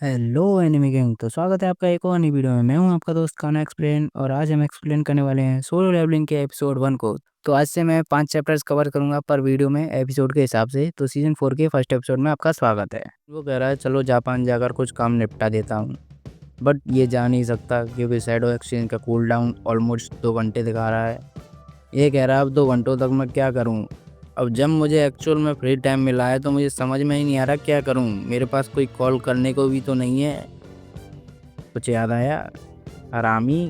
Hello enemy gang. तो स्वागत है आपका एक और नई वीडियो में। मैं हूं आपका दोस्त खाना एक्सप्लेन और आज हम एक्सप्लेन करने वाले हैं सोलो लेवलिंग के एपिसोड 1 को। तो आज से मैं 5 चैप्टर्स कवर करूंगा पर वीडियो में एपिसोड के हिसाब से। तो सीजन 4 के फर्स्ट एपिसोड में आपका स्वागत है। वो कह रहा है चलो जापान जाकर कुछ काम निपटा देता हूँ, बट ये जा नहीं सकता क्योंकि शैडो एक्सचेंज का कूल डाउन ऑलमोस्ट 2 घंटे दिखा रहा है। ये कह रहा है अब 2 घंटों तक मैं क्या करूँ। अब जब मुझे एक्चुअल में फ्री टाइम मिला है तो मुझे समझ में ही नहीं आ रहा क्या करूँ। मेरे पास कोई कॉल करने को भी तो नहीं है। कुछ याद आया? हरामी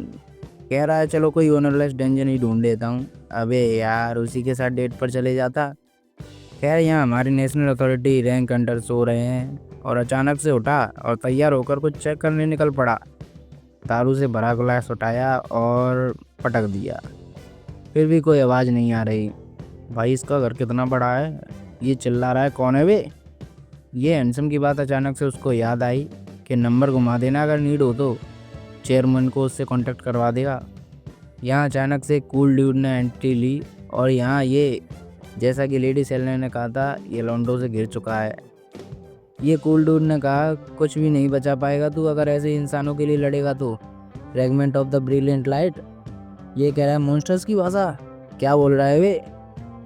कह रहा है चलो कोई ओनरलेस डेंजर ही ढूंढ लेता हूँ। अबे यार उसी के साथ डेट पर चले जाता। खैर यहाँ हमारी national authority rank under so रहे हैं और अचानक से उठा और तैयार होकर कुछ चेक करने निकल पड़ा। दारू से भरा गिलास उठाया और पटक दिया। फिर भी कोई आवाज़ नहीं आ रही। भाई इसका घर कितना बड़ा है, ये चिल्ला रहा है कौन है वे। ये हैंडसम की बात अचानक से उसको याद आई कि नंबर घुमा देना अगर नीड हो तो चेयरमैन को उससे कांटेक्ट करवा देगा। यहाँ अचानक से कूल ड्यूड ने एंट्री ली और यहाँ ये जैसा कि लेडी सेलने ने कहा था ये लॉन्डो से घिर चुका है। ये कूल ड्यूड ने कहा कुछ भी नहीं बचा पाएगा तू अगर ऐसे इंसानों के लिए लड़ेगा तो। Fragment of the brilliant light. ये कह रहा है मॉन्स्टर्स की भाषा। क्या बोल रहा है वे?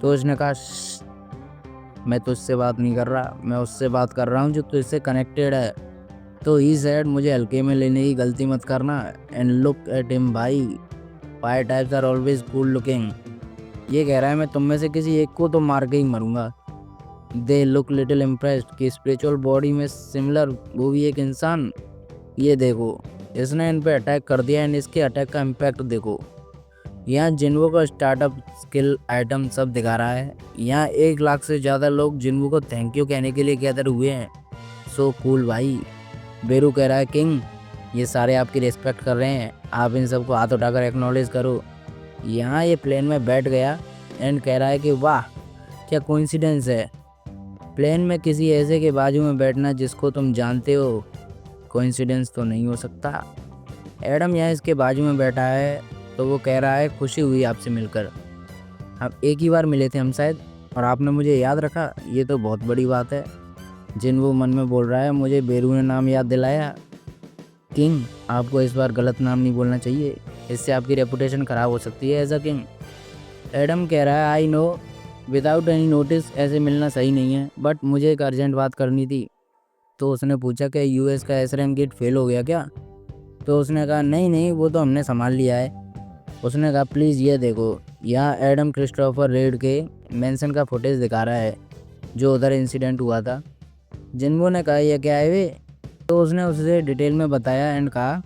तो उसने कहा मैं तुझसे बात नहीं कर रहा, मैं उससे बात कर रहा हूँ जो तुझसे कनेक्टेड है। तो ही सेड मुझे हल्के में लेने की गलती मत करना। एंड लुक एट हिम भाई, fire types are always cool looking. ये कह रहा है मैं तुम में से किसी एक को तो मार के ही मरूंगा। दे लुक लिटिल इम्प्रेस्ड कि स्पिरिचुअल बॉडी में सिमिलर, वो भी एक इंसान। ये देखो इसने इन पे अटैक कर दिया एंड इसके अटैक का इम्पैक्ट देखो। यहाँ जिन्वो का स्टार्टअप स्किल आइटम सब दिखा रहा है। यहाँ 1 लाख से ज़्यादा लोग जिन्वो को थैंक यू कहने के लिए गैदर हुए हैं। सो कूल भाई। बेरू कह रहा है किंग ये सारे आपकी रिस्पेक्ट कर रहे हैं, आप इन सबको हाथ उठाकर एक्नॉलेज करो। यहाँ ये प्लेन में बैठ गया एंड कह रहा है कि वाह क्या कोइंसिडेंस है, प्लेन में किसी ऐसे के बाजू में बैठना जिसको तुम जानते हो। कोइंसिडेंस तो नहीं हो सकता। एडम यहाँ इसके बाजू में बैठा है तो वो कह रहा है खुशी हुई आपसे मिलकर। अब एक ही बार मिले थे हम शायद और आपने मुझे याद रखा, ये तो बहुत बड़ी बात है। जिन्वो मन में बोल रहा है मुझे बेरू ने नाम याद दिलाया। किंग आपको इस बार गलत नाम नहीं बोलना चाहिए, इससे आपकी रेपुटेशन ख़राब हो सकती है एज अ किंग। एडम कह रहा है I know, without any notice ऐसे मिलना सही नहीं है, बट मुझे एक अर्जेंट बात करनी थी। तो उसने पूछा कि यूएस का एसरेम गेट फेल हो गया क्या? तो उसने कहा नहीं नहीं वो तो हमने संभाल लिया है। उसने कहा प्लीज़ ये देखो, यहाँ एडम क्रिस्टोफर रेड के मेंशन का फुटेज दिखा रहा है जो उधर इंसिडेंट हुआ था। जिन्वो ने कहा यह क्या है वे? तो उसने उसे डिटेल में बताया एंड कहा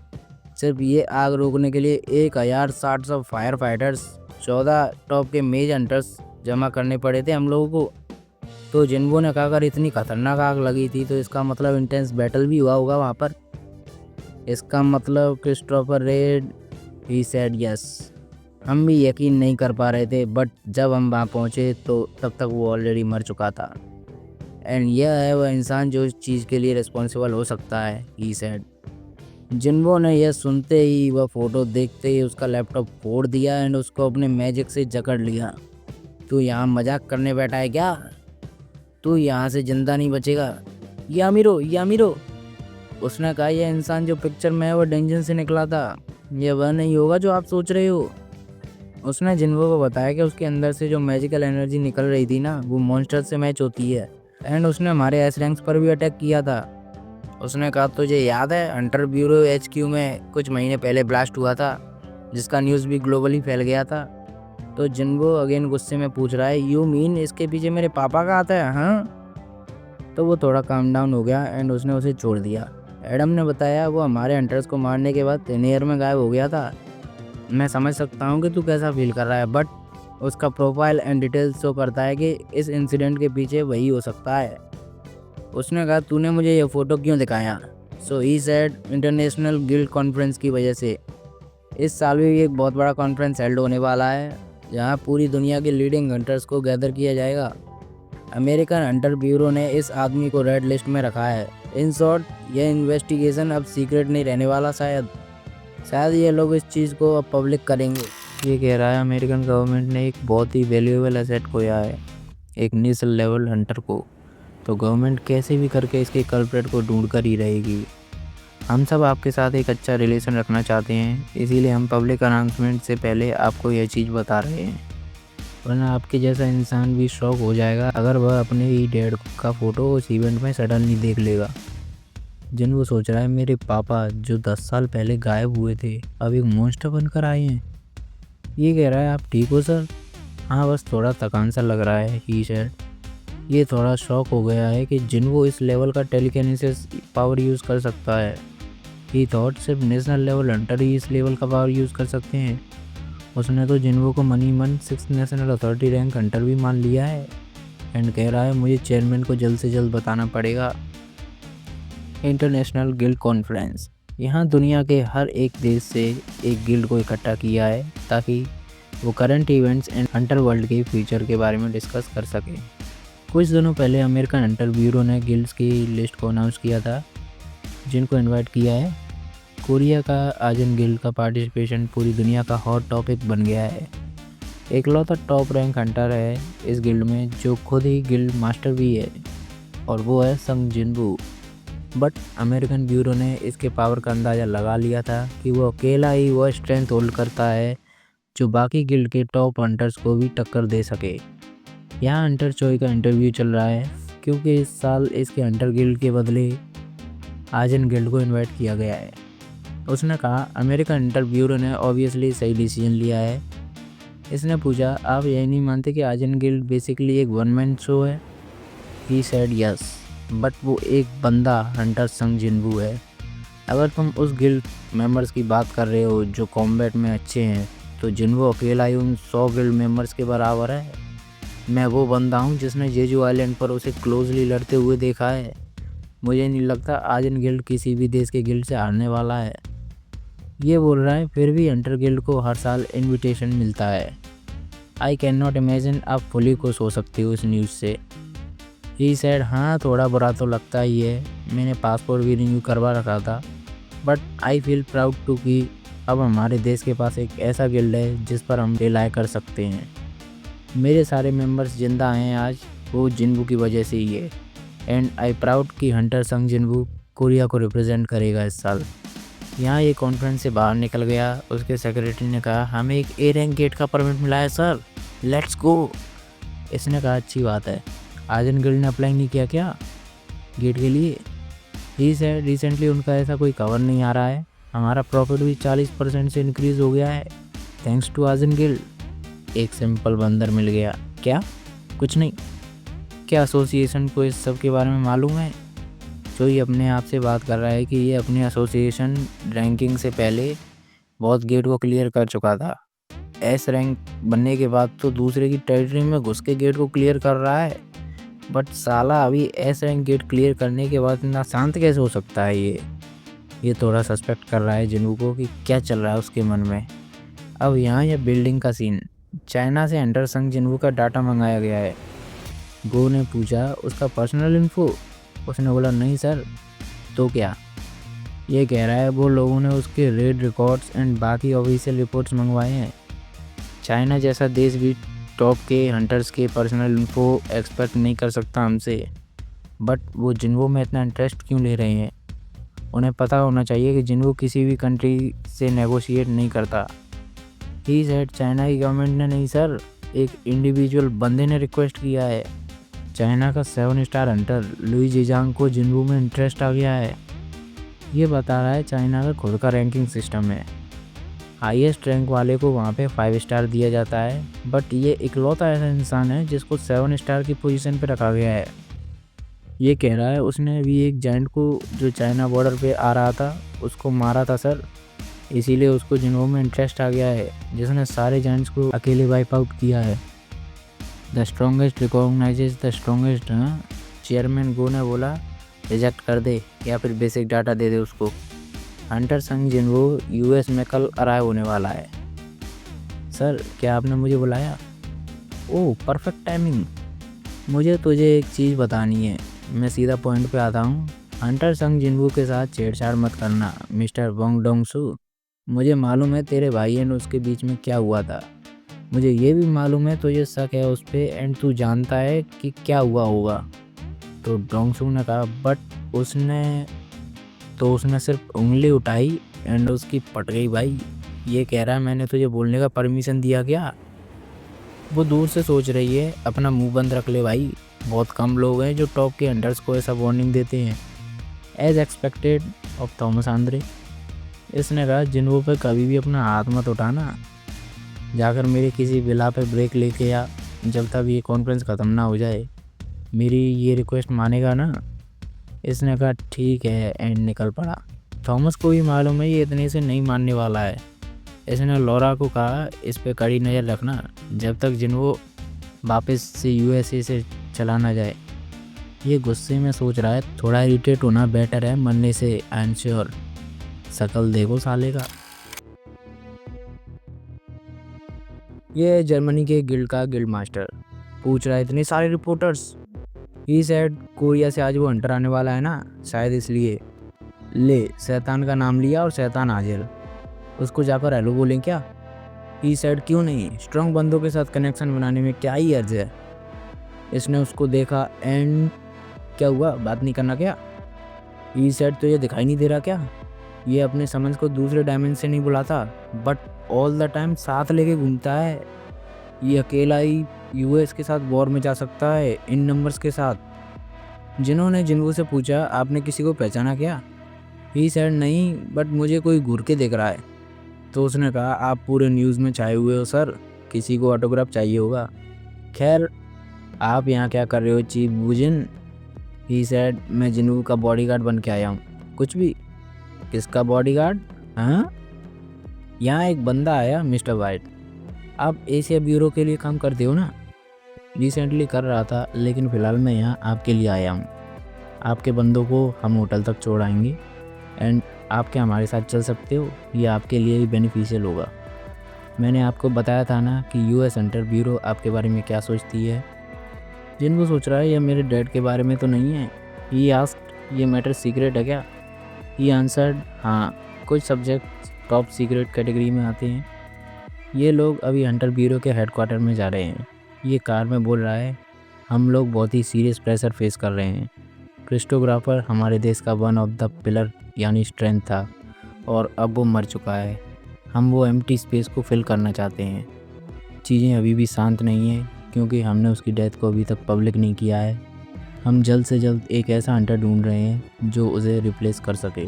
सिर्फ ये आग रोकने के लिए 1060 फायर फाइटर्स, 14 टॉप के मेज हंटर्स जमा करने पड़े थे हम लोगों को। तो जिन्वो ने कहा अगर इतनी खतरनाक आग लगी थी तो इसका मतलब इंटेंस बैटल भी हुआ होगा वहाँ पर। इसका मतलब Christopher red, he said yes. हम भी यकीन नहीं कर पा रहे थे बट जब हम वहाँ पहुँचे तो तब तक वो ऑलरेडी मर चुका था। एंड यह है वह इंसान जो इस चीज़ के लिए रिस्पॉन्सिबल हो सकता है, ही सेड। जिन्वो ने यह सुनते ही वह फ़ोटो देखते ही उसका लैपटॉप फोड़ दिया एंड उसको अपने मैजिक से जकड़ लिया। तू यहाँ मजाक करने बैठा है क्या? तू यहाँ से जिंदा नहीं बचेगा। यामिरो यामिरो। उसने कहा यह इंसान जो पिक्चर में है वो डेंजन से निकला था, यह वह नहीं होगा जो आप सोच रहे हो। उसने जिन्वो को बताया कि उसके अंदर से जो मैजिकल एनर्जी निकल रही थी ना वो मॉन्स्टर से मैच होती है एंड उसने हमारे एस रैंक्स पर भी अटैक किया था। उसने कहा तुझे याद है हंटर ब्यूरो HQ में कुछ महीने पहले ब्लास्ट हुआ था जिसका न्यूज़ भी ग्लोबली फैल गया था। तो जिन्वो अगेन गुस्से में पूछ रहा है यू मीन इसके पीछे मेरे पापा का आता है हाँ? तो वो थोड़ा काम डाउन हो गया एंड उसने उसे छोड़ दिया। एडम ने बताया वो हमारे हंटर्स को मारने के बाद थिन एयर में गायब हो गया था। मैं समझ सकता हूँ कि तू कैसा फील कर रहा है बट उसका प्रोफाइल एंड डिटेल्स शो करता है कि इस इंसिडेंट के पीछे वही हो सकता है। उसने कहा तूने मुझे ये फ़ोटो क्यों दिखाया? So he said international guild conference की वजह से। इस साल भी एक बहुत बड़ा कॉन्फ्रेंस हेल्ड होने वाला है जहाँ पूरी दुनिया के लीडिंग हंटर्स को गैदर किया जाएगा। अमेरिकन हंटर ब्यूरो ने इस आदमी को रेड लिस्ट में रखा है। इन शॉर्ट यह इन्वेस्टिगेशन अब सीक्रेट नहीं रहने वाला, शायद ये लोग इस चीज़ को अब पब्लिक करेंगे। ये कह रहा है अमेरिकन गवर्नमेंट ने एक बहुत ही वैल्यूएबल एसेट खोया है, एक नेशनल लेवल हंटर को। तो गवर्नमेंट कैसे भी करके इसके कल्प्रेट को ढूंढ कर ही रहेगी। हम सब आपके साथ एक अच्छा रिलेशन रखना चाहते हैं, इसीलिए हम पब्लिक अनाउंसमेंट से पहले आपको यह चीज़ बता रहे हैं, वरना आपके जैसा इंसान भी शॉक हो जाएगा अगर वह अपने ही डैड का फ़ोटो उस इवेंट में सडनली देख लेगा। जिन सोच रहा है मेरे पापा जो 10 साल पहले गायब हुए थे अब एक मॉन्स्टर बनकर आए हैं। ये कह रहा है आप ठीक हो सर? हाँ बस थोड़ा थकान सा लग रहा है, ही सेड। ये थोड़ा शॉक हो गया है कि जिनको इस लेवल का टेलीकिनेसिस पावर यूज़ कर सकता है। ही थॉट सिर्फ नेशनल लेवल हंटर ही इस लेवल का पावर यूज़ कर सकते हैं। उसने तो जिनको को मनी मन 6 नेशनल अथॉरिटी रैंक हंटर भी मान लिया है एंड कह रहा है मुझे चेयरमैन को जल्द से जल्द बताना पड़ेगा। इंटरनेशनल गिल्ड कॉन्फ्रेंस, यहाँ दुनिया के हर एक देश से एक गिल्ड को इकट्ठा किया है ताकि वो current events and Hunter world के फ्यूचर के बारे में डिस्कस कर सके। कुछ दिनों पहले अमेरिकन हंटर ब्यूरो ने गिल्ड्स की लिस्ट को अनाउंस किया था जिनको इनवाइट किया है। कोरिया का आजन गिल्ड का पार्टिसिपेशन पूरी दुनिया का हॉट टॉपिक बन गया है। एकलौता टॉप रैंक हंटर है इस गिल्ड में जो खुद ही गिल्ड मास्टर भी है और वो है संग जिनवू। बट अमेरिकन ब्यूरो ने इसके पावर का अंदाज़ा लगा लिया था कि वो अकेला ही वह स्ट्रेंथ होल्ड करता है जो बाकी गिल्ड के टॉप हंटर्स को भी टक्कर दे सके। यहाँ हंटर चोई का इंटरव्यू चल रहा है क्योंकि इस साल इसके हंटर गिल्ड के बदले आजन गिल्ड को इनवाइट किया गया है। उसने कहा अमेरिकन हंटर ब्यूरो ने ऑब्वियसली सही डिसीजन लिया है। इसने पूछा आप यही नहीं मानते कि आजन गिल्ड बेसिकली एक वन मैन शो है? ही सेड यस, बट वो एक बंदा हंटर संग जिनवू है। अगर तुम उस गिल्ड मेंबर्स की बात कर रहे हो जो कॉम्बैट में अच्छे हैं तो जिनवू अकेला ही उन 100 गिल्ड मेंबर्स के बराबर है। मैं वो बंदा हूँ जिसने जेजू आइलैंड पर उसे क्लोजली लड़ते हुए देखा है। मुझे नहीं लगता आजन गिल्ड किसी भी देश के गिल्ड से हारने वाला है। ये बोल रहा है फिर भी हंटर गिल्ड को हर साल इनविटेशन मिलता है। आई कैन नॉट इमेजिन आप फुली खुश हो सकते हो इस न्यूज़ से। ही सेड हाँ थोड़ा बुरा तो लगता ही है, मैंने पासपोर्ट भी रिन्यू करवा रखा था, but I feel proud to कि अब हमारे देश के पास एक ऐसा गिल्ड है जिस पर हम रिलाय कर सकते हैं। मेरे सारे मेंबर्स जिंदा हैं आज वो जिनवू की वजह से ही है एंड आई प्राउड कि हंटर संग जिनवू कोरिया को रिप्रेजेंट करेगा इस साल। यहाँ ये कॉन्फ्रेंस से बाहर निकल गया। उसके सेक्रेटरी ने कहा हमें एक ए रैंक गेट का परमिट मिला है सर, लेट्स गो। इसने कहा अच्छी बात है, आजन गिल्ड ने अप्लाई नहीं किया क्या गेट के लिए? ही सेड रिसेंटली उनका ऐसा कोई कवर नहीं आ रहा है, हमारा प्रॉफिट भी 40% से इंक्रीज हो गया है थैंक्स टू आजन गिल्ड। एक सिंपल बंदर मिल गया। क्या? कुछ नहीं। क्या एसोसिएशन को इस सब के बारे में मालूम है? जो ये अपने आप से बात कर रहा है कि ये अपनी एसोसिएशन रैंकिंग से पहले बहुत गेट को क्लियर कर चुका था। एस रैंक बनने के बाद तो दूसरे की टेरिटरी में घुस के गेट को क्लियर कर रहा है, बट साला अभी एस रैंक गेट क्लियर करने के बाद इतना शांत कैसे हो सकता है? ये थोड़ा सस्पेक्ट कर रहा है जिनवू को कि क्या चल रहा है उसके मन में। अब यहाँ ये बिल्डिंग का सीन, चाइना से हंटर संग जिनवू का डाटा मंगाया गया है। गो ने पूछा उसका पर्सनल इन्फो? उसने बोला नहीं सर। तो क्या? ये कह रहा है वो लोगों ने उसके रेड रिकॉर्ड्स एंड बाकी ऑफिशियल रिपोर्ट्स मंगवाए हैं। चाइना जैसा देश भी टॉप के हंटर्स के पर्सनल इन्फो एक्सपेक्ट नहीं कर सकता हमसे, बट वो जिनवू में इतना इंटरेस्ट क्यों ले रहे हैं? उन्हें पता होना चाहिए कि जिनवू किसी भी कंट्री से नेगोशिएट नहीं करता। ही सेड चाइना की गवर्नमेंट ने नहीं सर, एक इंडिविजुअल बंदे ने रिक्वेस्ट किया है। चाइना का 7 स्टार हंटर लुई जिजांग को जिनवू में इंटरेस्ट आ गया है। ये बता रहा है चाइना का खुद का रैंकिंग सिस्टम है, हाईएस्ट रैंक वाले को वहाँ पे 5 स्टार दिया जाता है, बट ये इकलौता ऐसा इंसान है जिसको 7 स्टार की पोजीशन पे रखा गया है। ये कह रहा है उसने भी एक जायंट को जो चाइना बॉर्डर पे आ रहा था उसको मारा था सर, इसीलिए उसको जिनवू में इंटरेस्ट आ गया है, जिसने सारे जायंट्स को अकेले वाइप आउट किया है। The strongest recognises the strongest. Chairman गो ने बोला रिजेक्ट कर दे या फिर बेसिक डाटा दे दे उसको। हंटर संग जिनवू यूएस में कल अराइव होने वाला है। सर क्या आपने मुझे बुलाया? ओह परफेक्ट टाइमिंग। मुझे तुझे एक चीज़ बतानी है, मैं सीधा पॉइंट पे आता हूँ। हंटर संग जिनवू के साथ छेड़छाड़ मत करना मिस्टर वोंग डोंग सू। मुझे मालूम है तेरे भाई एंड उसके बीच में क्या हुआ था, मुझे ये भी मालूम है तुझे शक है उस पर एंड तू जानता है कि क्या हुआ होगा। तो डोंग सू ने कहा बट उसने, तो उसने सिर्फ उंगली उठाई एंड उसकी पट गई भाई। ये कह रहा है मैंने तुझे बोलने का परमिशन दिया क्या। वो दूर से सोच रही है अपना मुंह बंद रख ले भाई। बहुत कम लोग हैं जो टॉप के हंटर्स को ऐसा वार्निंग देते हैं। As expected of Thomas Andre, इसने कहा जिन्हों पे कभी भी अपना हाथ मत उठाना। जाकर मेरे किसी विला पे ब्रेक लेके आ, जब तक ये कॉन्फ्रेंस ख़त्म ना हो जाए। मेरी ये रिक्वेस्ट मानेगा ना। इसने कहा ठीक है एंड निकल पड़ा। थॉमस को भी मालूम है ये इतने से नहीं मानने वाला है। इसने लॉरा को कहा इस पे कड़ी नज़र रखना जब तक जिन्हों वापस से यूएसए से चला ना जाए। ये गुस्से में सोच रहा है थोड़ा इरिटेट होना बेटर है मरने से। I am sure. शकल देखो साले का। ये जर्मनी के गिल्ड का गिल्ड मास्टर पूछ रहा है इतने सारे रिपोर्टर्स। ही सेड कोरिया से आज वो हंटर आने वाला है ना, शायद इसलिए। ले शैतान का नाम लिया और शैतान हाजिर। उसको जाकर हेलो बोलें क्या। ही सेड क्यों नहीं, स्ट्रॉन्ग बंदों के साथ कनेक्शन बनाने में क्या ही अर्ज है। इसने उसको देखा एंड क्या हुआ, बात नहीं करना क्या। ही सेड तो ये दिखाई नहीं दे रहा क्या, ये अपने समझ को दूसरे डायमेंशन से नहीं बुलाता बट ऑल द टाइम साथ लेके घूमता है। ये अकेला ही यूएस के साथ वॉर में जा सकता है इन नंबर्स के साथ। जिन्होंने जिनको से पूछा आपने किसी को पहचाना क्या। ही सेड नहीं बट मुझे कोई घूर के देख रहा है। तो उसने कहा आप पूरे न्यूज़ में छाए हुए हो सर, किसी को ऑटोग्राफ चाहिए होगा। खैर आप यहाँ क्या कर रहे हो चीफ बुजिन। ही सेड मैं जिन्हू का बॉडीगार्ड बन के आया हूँ। कुछ भी। किसका बॉडीगार्ड। हाँ, यहाँ एक बंदा आया मिस्टर वाइट। आप एशिया ब्यूरो के लिए काम करते हो ना। रिसेंटली कर रहा था लेकिन फ़िलहाल मैं यहाँ आपके लिए आया हूँ। आपके बंदों को हम होटल तक छोड़ाएंगे एंड आप क्या हमारे साथ चल सकते हो, ये आपके लिए भी बेनिफिशियल होगा। मैंने आपको बताया था ना कि यूएस हंटर ब्यूरो आपके बारे में क्या सोचती है। जिनको सोच रहा है ये मेरे डैड के बारे में तो नहीं है। ही आस्क्ड ये मैटर सीक्रेट है क्या। ही आंसर्ड हाँ, कुछ सब्जेक्ट टॉप सीक्रेट कैटेगरी में आते हैं। ये लोग अभी हंटर ब्यूरो के हेडक्वार्टर में जा रहे हैं। ये कार में बोल रहा है हम लोग बहुत ही सीरियस प्रेशर फेस कर रहे हैं। क्रिस्टोग्राफर हमारे देश का वन ऑफ द पिलर यानी स्ट्रेंथ था और अब वो मर चुका है। हम वो एम्प्टी स्पेस को फिल करना चाहते हैं। चीज़ें अभी भी शांत नहीं हैं क्योंकि हमने उसकी डेथ को अभी तक पब्लिक नहीं किया है। हम जल्द से जल्द एक ऐसा हंटर ढूंढ रहे हैं जो उसे रिप्लेस कर सके।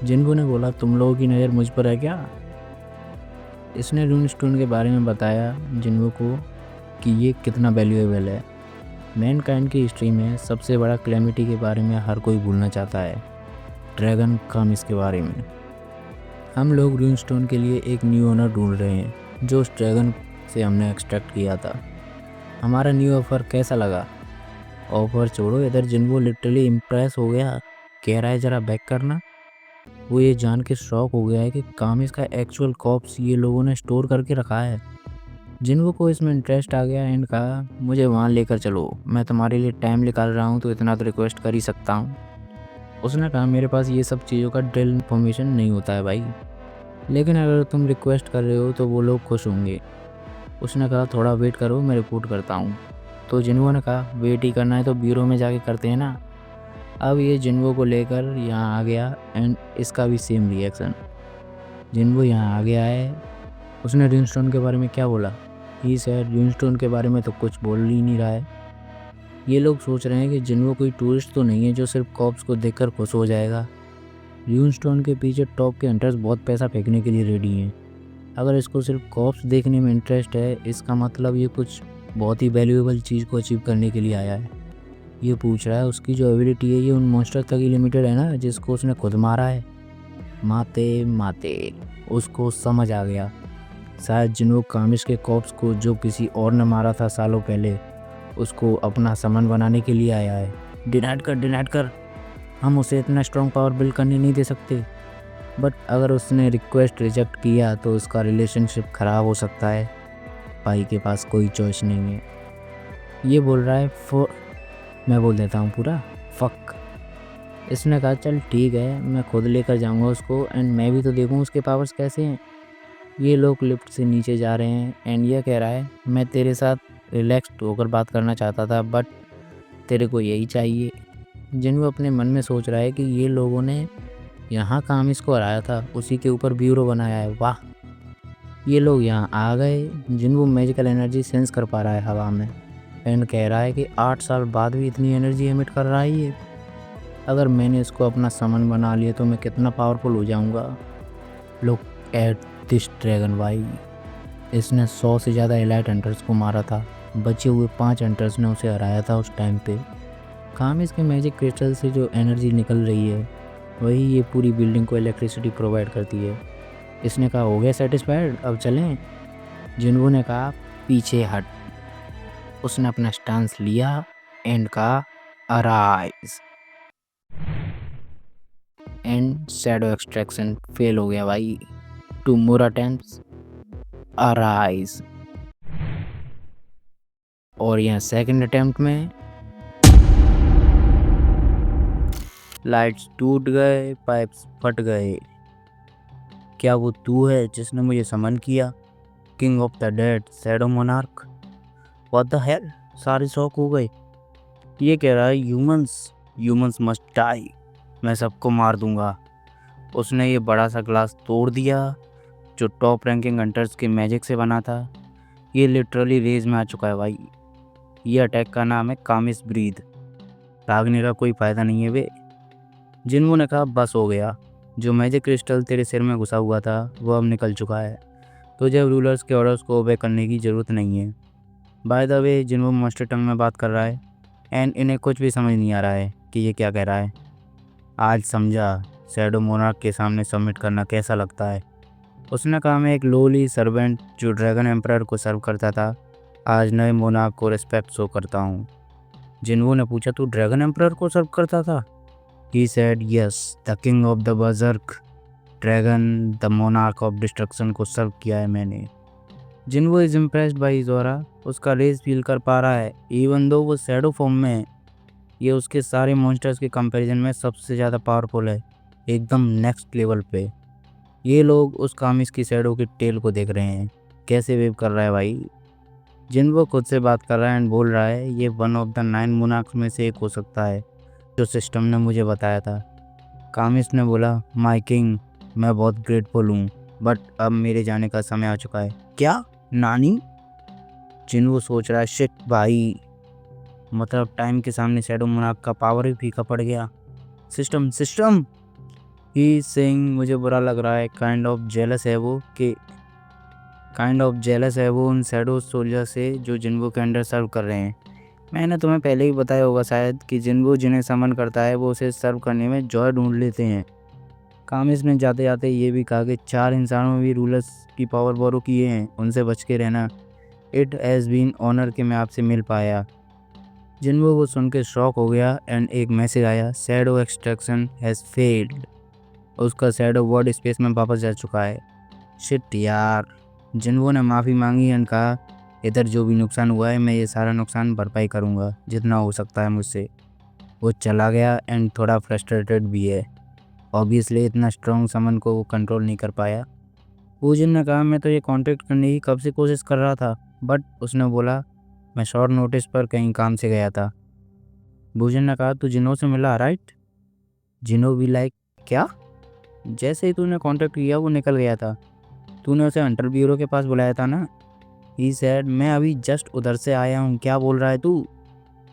जिनको ने बोला तुम लोगों की नज़र मुझ पर है क्या। इसने रून स्टोन के बारे में बताया जिनको को कि ये कितना वैल्यूएबल है। मैनकाइंड की हिस्ट्री में सबसे बड़ा क्लैमिटी के बारे में हर कोई भूलना चाहता है, ड्रैगन कम इसके बारे में। हम लोग रून स्टोन के लिए एक न्यू ओनर ढूंढ रहे हैं जो उस ड्रैगन से हमने एक्सट्रैक्ट किया था। हमारा न्यू ऑफ़र कैसा लगा। ऑफ़र छोड़ो, इधर जिनको लिटरली इम्प्रेस हो गया, कह रहा है ज़रा बैक करना। वो ये जान के शॉक हो गया है कि कामिस का एक्चुअल कॉप्स ये लोगों ने स्टोर करके रखा है। जिनको को इसमें इंटरेस्ट आ गया एंड कहा मुझे वहाँ लेकर चलो, मैं तुम्हारे लिए टाइम निकाल रहा हूँ तो इतना तो रिक्वेस्ट कर ही सकता हूँ। उसने कहा मेरे पास ये सब चीज़ों का डिटेल इन्फॉर्मेशन नहीं होता है भाई, लेकिन अगर तुम रिक्वेस्ट कर रहे हो तो वो लोग खुश होंगे। उसने कहा थोड़ा वेट करो मैं रिपोर्ट करता हूँ। तो जिन्हों ने कहा वेट ही करना है तो ब्यूरो में जाके करते हैं ना। अब ये जिन्वो को लेकर यहाँ आ गया एंड इसका भी सेम रिएक्शन। जिन्वो यहाँ आ गया है। उसने ड्यूनस्टोन के बारे में क्या बोला। ही सर ड्यूनस्टोन के बारे में तो कुछ बोल ही नहीं रहा है। ये लोग सोच रहे हैं कि जिन्वो कोई टूरिस्ट तो नहीं है जो सिर्फ कॉप्स को देखकर खुश हो जाएगा। ड्यूनस्टोन के पीछे टॉप के हंटर्स बहुत पैसा फेंकने के लिए रेडी हैं। अगर इसको सिर्फ कॉप्स देखने में इंटरेस्ट है इसका मतलब ये कुछ बहुत ही वैल्यूएबल चीज़ को अचीव करने के लिए आया है। ये पूछ रहा है उसकी जो एबिलिटी है ये उन मॉन्स्टर तक ही लिमिटेड है ना जिसको उसने खुद मारा है। माते माते उसको समझ आ गया। शायद जिन्हों कामिश के कॉप्स को जो किसी और ने मारा था सालों पहले उसको अपना सामान बनाने के लिए आया है। डिनाइट कर, हम उसे इतना स्ट्रॉन्ग पावर बिल्ड करने नहीं दे सकते। बट अगर उसने रिक्वेस्ट रिजेक्ट किया तो उसका रिलेशनशिप ख़राब हो सकता है। भाई के पास कोई चॉइस नहीं है। ये बोल रहा है मैं बोल देता हूँ पूरा फक। इसने कहा चल ठीक है मैं खुद लेकर जाऊँगा उसको एंड मैं भी तो देखूँ उसके पावर्स कैसे हैं। ये लोग लिफ्ट से नीचे जा रहे हैं एंड ये कह रहा है मैं तेरे साथ रिलैक्स्ड होकर बात करना चाहता था बट तेरे को यही चाहिए। जिन्हों अपने मन में सोच रहा है कि ये लोगों ने यहाँ काम इसको हराया था, उसी के ऊपर ब्यूरो बनाया है। वाह, ये लोग यहाँ आ गए। जिनको मैजिकल एनर्जी सेंस कर पा रहा है हवा में, एंड कह रहा है कि 8 साल बाद भी इतनी एनर्जी एमिट कर रहा है ये। अगर मैंने इसको अपना समन बना लिया तो मैं कितना पावरफुल हो जाऊँगा। लुक एट दिस ड्रैगन भाई, इसने 100 से ज़्यादा एलाइट हंटर्स को मारा था, बचे हुए 5 हंटर्स ने उसे हराया था उस टाइम पे। काम इसके मैजिक क्रिस्टल से जो एनर्जी निकल रही है वही ये पूरी बिल्डिंग को इलेक्ट्रिसिटी प्रोवाइड करती है। इसने कहा हो गया सेटिस्फाइड, अब चलें। जिन्हो ने कहा पीछे हट। उसने अपना स्टांस लिया एंड कहा arise, and shadow extraction fail हो गया भाई। 2 मोर अटेम्प्ट्स, अराइज। और यहाँ सेकंड अटेम्प्ट में लाइट्स टूट गए, पाइप्स फट गए। क्या वो तू है जिसने मुझे समन किया? King of the dead, shadow monarch. What the hell, सारे शौक हो गए। ये कह रहा है ह्यूमंस मस्ट डाई, मैं सबको मार दूंगा। उसने ये बड़ा सा ग्लास तोड़ दिया जो टॉप रैंकिंग हंटर्स के मैजिक से बना था। ये लिटरली रेज में आ चुका है भाई। ये अटैक का नाम है कामिस ब्रीद। भागने का कोई फ़ायदा नहीं है बे। जिन्हों ने कहा बस हो गया, जो मैजिक क्रिस्टल तेरे सिर में घुसा हुआ था वो अब निकल चुका है, तो जब रूलर्स के ऑर्डर्स को ओबे करने की ज़रूरत नहीं है। बाय द वे जिन्हों मास्टर टंग में बात कर रहा है एंड इन्हें कुछ भी समझ नहीं आ रहा है कि ये क्या कह रहा है। आज समझा शैडो मोनार्क के सामने सबमिट करना कैसा लगता है। उसने कहा मैं एक लोली सर्वेंट जो ड्रैगन एम्परर को सर्व करता था, आज नए मोनार्क को रिस्पेक्ट शो करता हूँ। जिन्हों ने पूछा तू ड्रैगन एम्परर को सर्व करता था? He said yes, the king of the berserk dragon, the monarch of destruction को सर्व किया है मैंने। जिन्हो इज इम्प्रेस्ड बाई जोरा, उसका रेस फील कर पा रहा है। इवन दो वो शैडो फॉर्म में है, ये उसके सारे मॉन्स्टर्स के कंपैरिजन में सबसे ज़्यादा पावरफुल है, एकदम नेक्स्ट लेवल पे। ये लोग उस कामिस की शैडो के टेल को देख रहे हैं, कैसे वेव कर रहा है भाई। जिन्हो खुद से बात कर रहा है एंड बोल रहा है ये वन ऑफ द 9 मोनार्क्स में से एक हो सकता है जो सिस्टम ने मुझे बताया था। कामिस ने बोला माय किंग, मैं बहुत ग्रेटफुल हूँ, बट अब मेरे जाने का समय आ चुका है। क्या नानी? जिन्हो सोच रहा है शिट भाई, मतलब टाइम के सामने शैडो मोनार्क का पावर ही फीका पड़ गया। सिस्टम ही सेइंग, मुझे बुरा लग रहा है। काइंड ऑफ जेलस है वो उन शैडो सोल्जर से जो जिन्हो के अंडर सर्व कर रहे हैं। मैंने तुम्हें पहले ही बताया होगा शायद कि जिन्हो जिन्हें समन करता है वो उसे सर्व करने में जॉय ढूंढ लेते हैं। कामिस ने जाते जाते ये भी कहा कि 4 इंसानों में भी रूलर्स की पावर बोरो किए हैं, उनसे बच के रहना। इट हैज़ बीन ऑनर कि मैं आपसे मिल पाया। जिन्हो वो सुन के शॉक हो गया एंड एक मैसेज आया, शैडो एक्सट्रैक्शन हैज़ फेल्ड। उसका शैडो वर्ड स्पेस में वापस जा चुका है। शिट यार। जिन्हो ने माफ़ी मांगी एंड कहा इधर जो भी नुकसान हुआ है मैं ये सारा नुकसान भरपाई करूँगा जितना हो सकता है मुझसे। वो चला गया एंड थोड़ा फ्रस्ट्रेटेड भी है। ऑब्वियसली इतना स्ट्रॉन्ग समन को वो कंट्रोल नहीं कर पाया। पूजन ने कहा मैं तो ये कांटेक्ट करने की कब से कोशिश कर रहा था, बट उसने बोला मैं शॉर्ट नोटिस पर कहीं काम से गया था। भूजन ने कहा तू जिनो से मिला राइट? जिनो भी लाइक क्या? जैसे ही तूने कांटेक्ट किया वो निकल गया था, तूने उसे हंटर ब्यूरो के पास बुलाया था ना? ही सैड मैं अभी जस्ट उधर से आया हूँ, क्या बोल रहा है तू?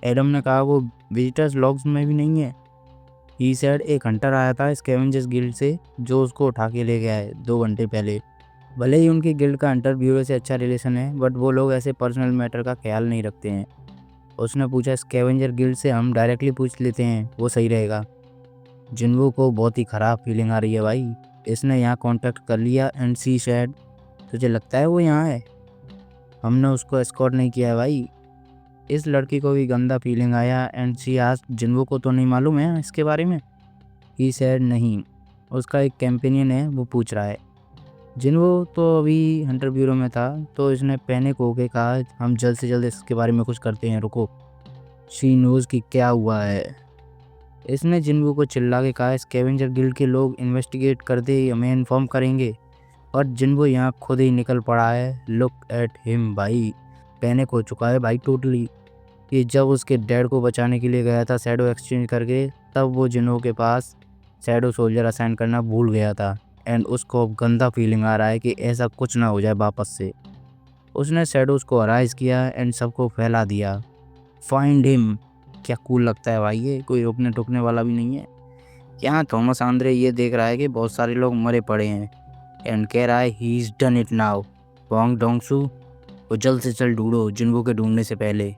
एडम ने कहा वो विजिटर्स लॉग्स में भी नहीं है। ही सैड एक हंटर आया था स्कैवेंजर्स गिल्ड से जो उसको उठा के ले गया है 2 घंटे पहले। भले ही उनकी गिल्ड का हंटर ब्यूरो से अच्छा रिलेशन है, बट वो लोग ऐसे पर्सनल मैटर का ख्याल नहीं रखते हैं। उसने पूछा स्कैवेंजर गिल्ड से हम डायरेक्टली पूछ लेते हैं, वो सही रहेगा। जिन्वो को बहुत ही ख़राब फीलिंग आ रही है भाई। इसने यहाँ कांटेक्ट कर लिया एंड सी सैड तुझे लगता है वो यहाँ है? हमने उसको एस्कॉर्ट नहीं किया है भाई। इस लड़की को भी गंदा फीलिंग आया एंड सी आस्क्ड जिन्वो को तो नहीं मालूम है इसके बारे में? ही सैड नहीं, उसका एक कैंपेनियन है वो पूछ रहा है। जिन्वो तो अभी हंटर ब्यूरो में था तो इसने पैनिक होके कहा हम जल्द से जल्द इसके बारे में कुछ करते हैं, रुको। शी नोज़ कि क्या हुआ है। इसने जिन्वो को चिल्ला के कहा स्कैवेंजर गिल्ड के लोग इन्वेस्टिगेट करते ही हमें इन्फॉर्म करेंगे, और जिन्वो यहाँ खुद ही निकल पड़ा है। लुक एट हिम भाई, पैनिक हो चुका है भाई टोटली। ये जब उसके डैड को बचाने के लिए गया था शैडो एक्सचेंज करके, तब वो जिन्हो के पास शैडो सोल्जर असाइन करना भूल गया था एंड उसको अब गंदा फीलिंग आ रहा है कि ऐसा कुछ ना हो जाए वापस से। उसने शैडोज को अराइज किया एंड सबको फैला दिया। Find him. क्या कूल लगता है भाई, ये कोई रोकने टोकने वाला भी नहीं है। यहाँ थॉमस आंद्रे ये देख रहा है कि बहुत सारे लोग मरे पड़े हैं एंड कह रहा है he is done it now. Wong Dongsu को जल्द से जल्द ढूंढो जिन्हो के ढूंढने से पहले।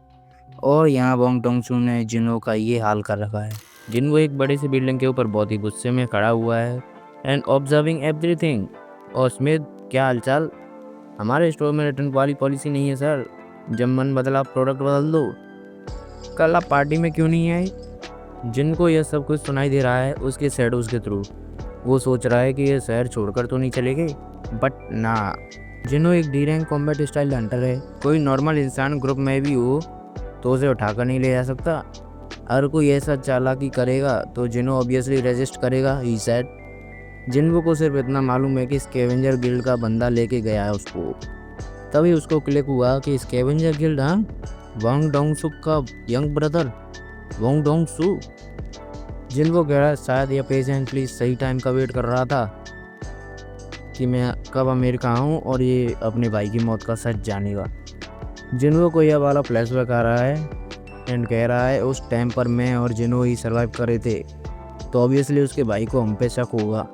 और यहाँ वोंग डोंगसू ने जिन्हो का ये हाल कर रखा है। जिन्हो एक बड़ी सी बिल्डिंग के ऊपर बहुत ही गुस्से में खड़ा हुआ है एंड ऑब्जर्विंग एवरीथिंग। और स्मिथ, क्या हालचाल? हमारे स्टोर में रिटर्न वाली पॉलिसी नहीं है सर, जब मन बदला प्रोडक्ट बदल दो। कल आप पार्टी में क्यों नहीं आए? जिनको यह सब कुछ सुनाई दे रहा है उसके शैडोज के थ्रू। वो सोच रहा है कि ये शहर छोड़कर तो नहीं चले गए, बट ना। जिन्हों एक D rank combat style Hunter है। कोई नॉर्मल इंसान ग्रुप में भी हो तो उसे उठाकर नहीं ले जा सकता। अगर कोई ऐसा चालाकी करेगा तो जिन्हों ऑब्वियसली रेजिस्ट करेगा, ही सेड। जिन्हों को सिर्फ इतना मालूम है कि स्कैवेंजर गिल्ड का बंदा लेके गया है उसको। तभी उसको क्लिक हुआ कि स्कैवेंजर गिल्ड, हाँ, वांग डोंगसू का यंग ब्रदर वोंग डोंगसू। जिनको कह रहा है शायद यह पेशेंटली सही टाइम का वेट कर रहा था कि मैं कब अमेरिका आऊँ और ये अपने भाई की मौत का सच जानेगा। जिनको को यह वाला फ्लैशबैक आ रहा है एंड कह रहा है उस टाइम पर मैं और जिन्हों ही सर्वाइव करे थे, तो ऑब्वियसली उसके भाई को हम पे शक होगा।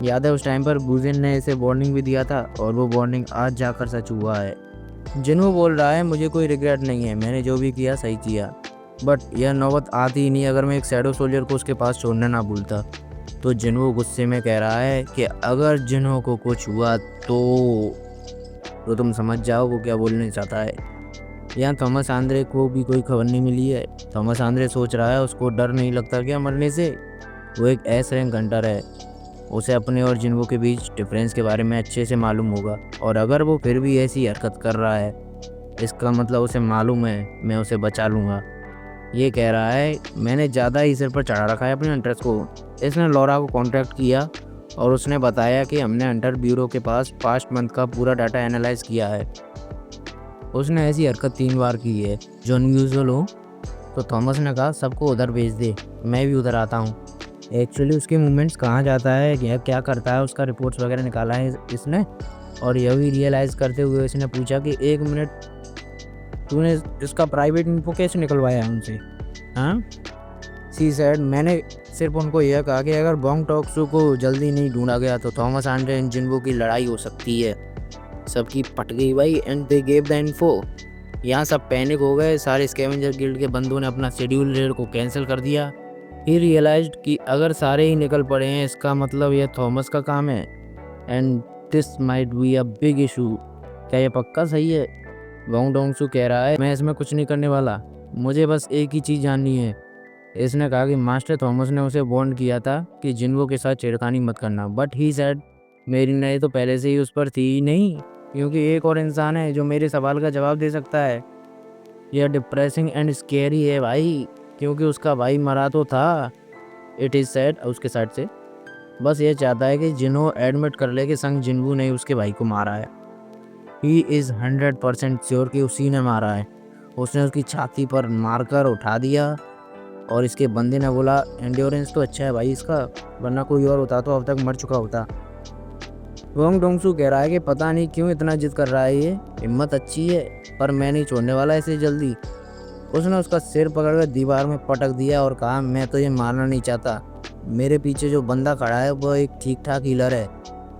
याद है उस टाइम पर बुजिन ने इसे वार्निंग भी दिया था और वो वार्निंग आज जाकर सच हुआ है। जिन्हों बोल रहा है मुझे कोई रिग्रेट नहीं है, मैंने जो भी किया सही किया, बट यह नौबत आती ही नहीं अगर मैं एक शैडो सोल्जर को उसके पास छोड़ना ना भूलता। तो जिन्हों गुस्से में कह रहा है कि अगर जिन्हों को कुछ हुआ तो तुम समझ जाओ वो क्या बोलने चाहता है। यहाँ थॉमस आंद्रे को भी कोई खबर नहीं मिली है। थॉमस आंद्रे सोच रहा है उसको डर नहीं लगता क्या मरने से। वो एक एस रैंक हंटर है, उसे अपने और जिन्हों के बीच डिफरेंस के बारे में अच्छे से मालूम होगा। और अगर वो फिर भी ऐसी हरकत कर रहा है इसका मतलब उसे मालूम है मैं उसे बचा लूँगा। ये कह रहा है मैंने ज़्यादा ही सिर पर चढ़ा रखा है अपने हंटर्स को। इसने लॉरा को कांटेक्ट किया और उसने बताया कि हमने हंटर ब्यूरो के पास पास्ट मंथ का पूरा डाटा एनालाइज किया है। उसने ऐसी हरकत 3 बार की है जो अनयूजुअल हो। तो थॉमस ने कहा सबको उधर भेज दे, मैं भी उधर आता हूँ। एक्चुअली उसके मूवमेंट्स कहाँ जाता है, क्या करता है, उसका रिपोर्ट्स वगैरह निकाला है इसने। और यह भी रियलाइज़ करते हुए इसने पूछा कि 1 मिनट, तूने इसका प्राइवेट इन्फो कैसे निकलवाया उनसे? हाँ, सी सेड, मैंने सिर्फ उनको यह कहा कि अगर वोंग डोंगसू को जल्दी नहीं ढूंढा गया तो थॉमस आंद्रे एंड जिन्हो की लड़ाई हो सकती है। सबकी पट गई भाई and they gave the info. यहाँ सब पैनिक हो गए। सारे स्कैवेंजर गिल्ड के बंदों ने अपना शेड्यूल रेड को कैंसिल कर दिया। ही रियलाइज्ड कि अगर सारे ही निकल पड़े हैं इसका मतलब यह थॉमस का काम है and this might be a big issue. क्या यह पक्का सही है? वोंग डोंगसू कह रहा है मैं इसमें कुछ नहीं करने वाला, मुझे बस एक ही चीज़ जाननी है। इसने कहा कि मास्टर थॉमस ने उसे वार्न किया था कि जिन्हो के साथ छेड़खानी मत करना, बट ही सेड मेरी नज़र तो पहले से ही उस पर थी ही नहीं, क्योंकि एक और इंसान है जो मेरे सवाल का जवाब दे सकता है। यह डिप्रेसिंग एंड स्केरी है भाई, क्योंकि उसका भाई मरा तो था। इट इज़ सैड उसके साइड से। बस ये चाहता है कि जिन्हो एडमिट कर ले कि संग जिन्हो ने उसके भाई को मारा है। ही इज़ 100% श्योर कि उसी ने मारा है। उसने उसकी छाती पर मारकर उठा दिया और इसके बंदे ने बोला एंड्योरेंस तो अच्छा है भाई इसका, वरना कोई और होता तो अब तक मर चुका होता। वोंग डोंगसू कह रहा है कि पता नहीं क्यों इतना जिद कर रहा है, ये हिम्मत अच्छी है पर मैं नहीं छोड़ने वाला इसे जल्दी। उसने उसका सिर पकड़कर दीवार में पटक दिया और कहा मैं तो ये मारना नहीं चाहता, मेरे पीछे जो बंदा खड़ा है वो एक ठीक ठाक हीलर है।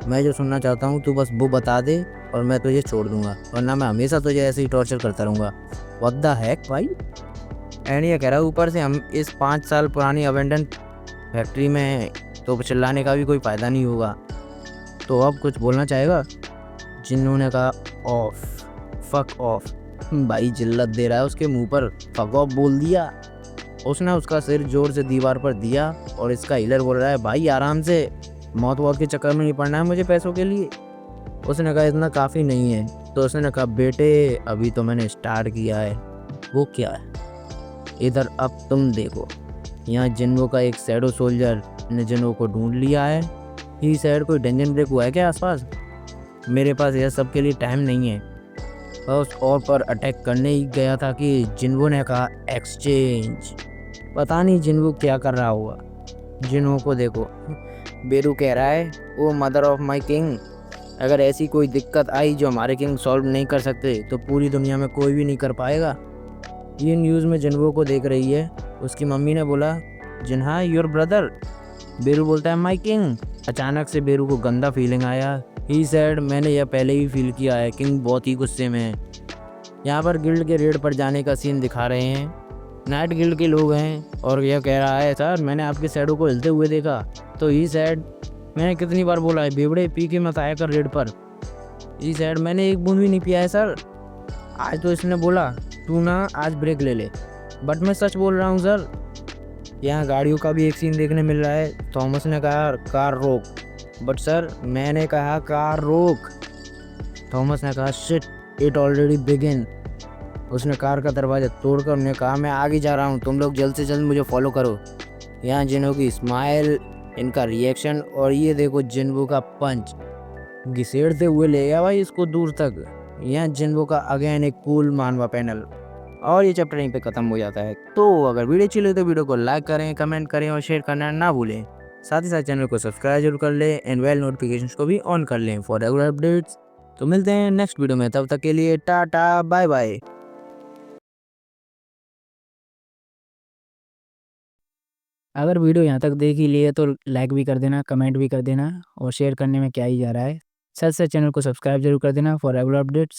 मैं जो सुनना चाहता हूँ तू बस वो बता दे और मैं तुझे छोड़ दूंगा, वरना मैं हमेशा तुझे ऐसे ही टॉर्चर करता रहूँगा। व्हाट द हेक भाई। एंड ये कह रहा है ऊपर से हम इस 5 साल पुरानी अबेंडन फैक्ट्री में हैं, तो चिल्लाने का भी कोई फ़ायदा नहीं होगा। तो अब कुछ बोलना चाहेगा? जिन्होंने कहा ऑफ, फक ऑफ। भाई जिल्लत दे रहा है उसके मुंह पर, फक ऑफ बोल दिया। उसने उसका सिर जोर से दीवार पर दिया और इसका हीलर बोल रहा है भाई आराम से, मौत वौत के चक्कर में नहीं पड़ना है मुझे पैसों के लिए। उसने कहा इतना काफ़ी नहीं है। तो उसने कहा बेटे अभी तो मैंने स्टार्ट किया है। वो क्या है? इधर अब तुम देखो। यहाँ जिन्हो का एक शैडो सोल्जर ने जिन्हो को ढूंढ लिया है। ही सैड कोई डेंजन ब्रेक हुआ है क्या आसपास? मेरे पास यह सब के लिए टाइम नहीं है। बस और पर अटैक करने ही गया था कि जिन्हो ने कहा एक्सचेंज। पता नहीं जिन्हो क्या कर रहा होगा। जिन्हों को देखो। बेरू कह रहा है, ओ मदर ऑफ माई किंग, अगर ऐसी कोई दिक्कत आई जो हमारे किंग सॉल्व नहीं कर सकते तो पूरी दुनिया में कोई भी नहीं कर पाएगा। ये न्यूज़ में जिन्हो को देख रही है। उसकी मम्मी ने बोला, जिन्हा योर ब्रदर। बेरू बोलता है, माई किंग। अचानक से बेरू को गंदा फीलिंग आया। ही सेड, मैंने यह पहले ही फील किया है, किंग बहुत ही गुस्से में है। यहाँ पर गिल्ड के रेड पर जाने का सीन दिखा रहे हैं। नाइट गिल्ड के लोग हैं और यह कह रहा है, सर मैंने आपके शैडो को हिलते हुए देखा। तो ही सेड, मैंने कितनी बार बोला है बेवड़े पी के मत आया कर रेड पर। ही सेड, मैंने एक बूंद भी नहीं पिया है सर। आज तो इसने बोला तू ना आज ब्रेक ले ले, बट मैं सच बोल रहा हूँ सर। यहाँ गाड़ियों का भी एक सीन देखने मिल रहा है। थॉमस ने कहा कार रोक, बट सर मैंने कहा कार रोक। थॉमस ने कहा शिट, इट ऑलरेडी बिगिन। उसने कार का दरवाजा तोड़कर उन्हें कहा, मैं आगे जा रहा हूँ, तुम लोग जल्द से जल्द मुझे फॉलो करो। यहाँ जिन्हों की स्माइल, इनका रिएक्शन, और ये देखो जिन्हो का पंच घिसेड़ते हुए ले गया भाई इसको दूर तक। यहाँ जिन्हो का अगेन एक कूल मानवा पैनल। और ये चैप्टर यहीं पे खत्म हो जाता है। तो अगर वीडियो अच्छी लगे तो वीडियो को लाइक करें, कमेंट करें और शेयर करना ना भूलें। साथ ही साथ चैनल को सब्सक्राइब जरूर कर लें एंड बेल नोटिफिकेशंस को भी ऑन कर लें फॉर रेगुलर अपडेट्स। तो मिलते हैं नेक्स्ट वीडियो में, तब तक के लिए टाटा बाय बाय। अगर वीडियो यहाँ तक देख ही लिए तो लाइक भी कर देना, कमेंट भी कर देना और शेयर करने में क्या ही जा रहा है। साथ साथ चैनल को सब्सक्राइब जरूर कर देना फॉर रेगुलर अपडेट्स।